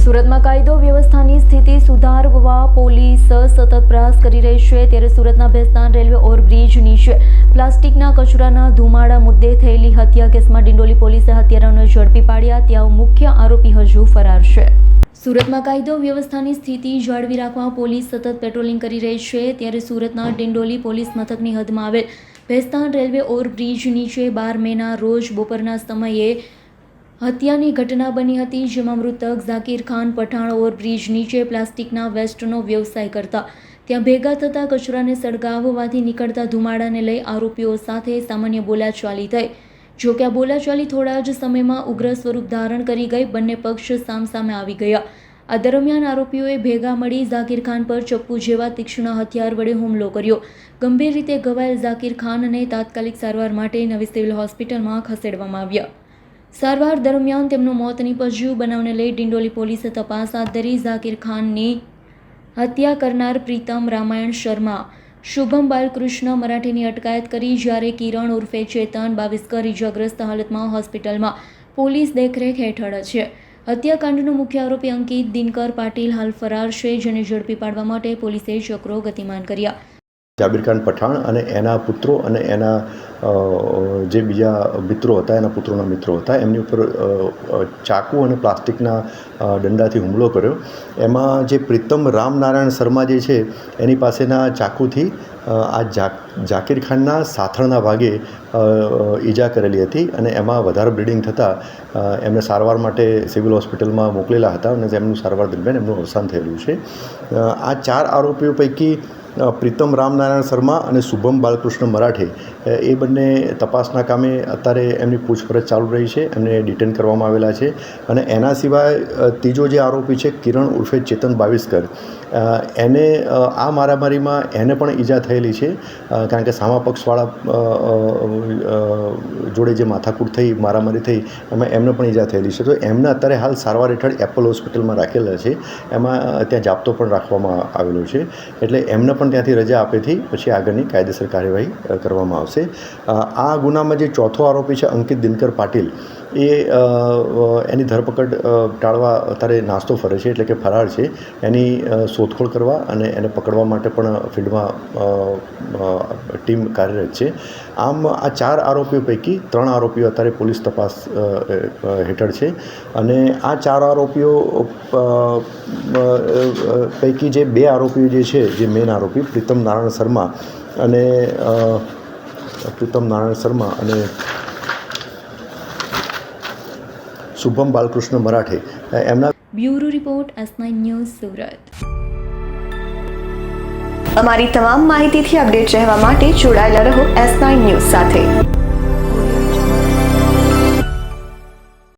સુરતમાં કાયદો વ્યવસ્થાની સ્થિતિ સુધારવા પોલીસ સતત પ્રયાસ કરી રહી છે, ત્યારે સુરતના ભેસ્તાન રેલવે ઓવરબ્રિજ નીચે પ્લાસ્ટિકના કચરાના ધુમાડા મુદ્દે થયેલી હત્યા કેસમાં ડિંડોલી પોલીસે હત્યારાઓને ઝડપી પાડ્યા. ત્યાં મુખ્ય આરોપી હજુ ફરાર છે. સુરતમાં કાયદો વ્યવસ્થાની સ્થિતિ જાળવી રાખવા પોલીસ સતત પેટ્રોલિંગ કરી રહી છે, ત્યારે સુરતના ડિંડોલી પોલીસ મથકની હદમાં આવેલ ભેસ્તાન રેલવે ઓવરબ્રિજ નીચે 12 મેના રોજ બપોરના સમયે હત્યાની ઘટના બની હતી, જેમાં મૃતક ઝાકીર ખાન પઠાણ ઓવરબ્રિજ નીચે પ્લાસ્ટિકના વેસ્ટનો વ્યવસાય કરતા ત્યાં ભેગા થતા કચરાને સળગાવવાથી નીકળતા ધુમાડાને લઈ આરોપીઓ સાથે સામાન્ય બોલાચાલી થઈ. જો કે આ બોલાચાલી થોડા જ સમયમાં ઉગ્ર સ્વરૂપ ધારણ કરી ગઈ. બંને પક્ષ સામસામે આવી ગયા. આ દરમિયાન આરોપીઓએ ભેગા મળી ઝાકીર ખાન પર ચપ્પુ જેવા તીક્ષ્ણ હથિયાર વડે હુમલો કર્યો. ગંભીર રીતે ઘવાયેલ ઝાકીર ખાનને તાત્કાલિક સારવાર માટે નવી સિવિલ હોસ્પિટલમાં ખસેડવામાં આવ્યા. સારવાર દરમિયાન તેમનું મોત નીપજ્યું. બનાવને લઈ ડિંડોલી પોલીસે તપાસ હાથ ધરી. ઝાકીર ખાનની હત્યા કરનાર પ્રીતમ રામાયણ શર્મા, શુભમ બાલકૃષ્ણ મરાઠીની અટકાયત કરી, જ્યારે કિરણ ઉર્ફે ચેતન 22 ઇજાગ્રસ્ત હાલતમાં હોસ્પિટલમાં પોલીસ દેખરેખ હેઠળ છે. હત્યાકાંડનો મુખ્ય આરોપી અંકિત દિનકર પાટીલ હાલ ફરાર છે, જેને ઝડપી પાડવા માટે પોલીસે ચક્રો ગતિમાન કર્યા. જાબીર ખાન પઠાણ અને એના પુત્રો અને એના જે બીજા મિત્રો હતા, એના પુત્રોના મિત્રો હતા, એમની ઉપર ચાકુ અને પ્લાસ્ટિકના દંડાથી હુમલો કર્યો. એમાં જે પ્રીતમ રામનારાયણ શર્મા જે છે એની પાસેના ચાકુથી આ ઝાકીર ખાનના સાથળના ભાગે ઈજા કરેલી હતી અને એમાં વધારે બ્લીડિંગ થતાં એમને સારવાર માટે સિવિલ હોસ્પિટલમાં મોકલેલા હતા અને તેમનું સારવાર દરમિયાન એમનું અવસાન થયેલું છે. આ 4 આરોપીઓ પૈકી પ્રીતમ રામનારાયણ શર્મા અને શુભમ બાલકૃષ્ણ મરાઠે એ બંને તપાસના કામે અત્યારે એમની પૂછપરછ ચાલુ રહી છે. એમને ડિટેન કરવામાં આવેલા છે. અને એના સિવાય ત્રીજો જે આરોપી છે કિરણ ઉર્ફે ચેતન 22, એને આ મારામારીમાં એને પણ ઈજા થયેલી છે, કારણ કે સામા પક્ષવાળા જોડે જે માથાકૂટ થઈ, મારામારી થઈ, એમાં એમને પણ ઈજા થયેલી છે. તો એમને અત્યારે હાલ સારવાર હેઠળ એપલ હોસ્પિટલમાં રાખેલા છે. એમાં ત્યાં જાપ્તો પણ રાખવામાં આવેલો છે. એટલે એમને પણ ત્યાંથી રજા આપેથી પછી આગળની કાયદેસર કાર્યવાહી કરવામાં આવશે. આ ગુનામાં જે ચોથો આરોપી છે અંકિત દિનકર પાટીલ, એની ધરપકડ ટાળવા અત્યારે નાસ્તો ફરે છે, એટલે કે ફરાર છે. એની શોધખોળ કરવા અને એને પકડવા માટે પણ ફિલ્ડમાં ટીમ કાર્યરત છે. આમ આ 4 આરોપીઓ પૈકી 3 આરોપીઓ અત્યારે પોલીસ તપાસ હેઠળ છે. અને આ 4 આરોપીઓ પૈકી જે 2 આરોપીઓ જે છે, જે મેન આરોપી પ્રીતમ નારાયણ શર્મા અને શુભમ બાલકૃષ્ણ મરાઠે, એમના bureau report S9 news Surat. અમારી તમામ માહિતીથી અપડેટ રહેવા માટે જોડાયેલા રહો S9 ન્યૂઝ સાથે.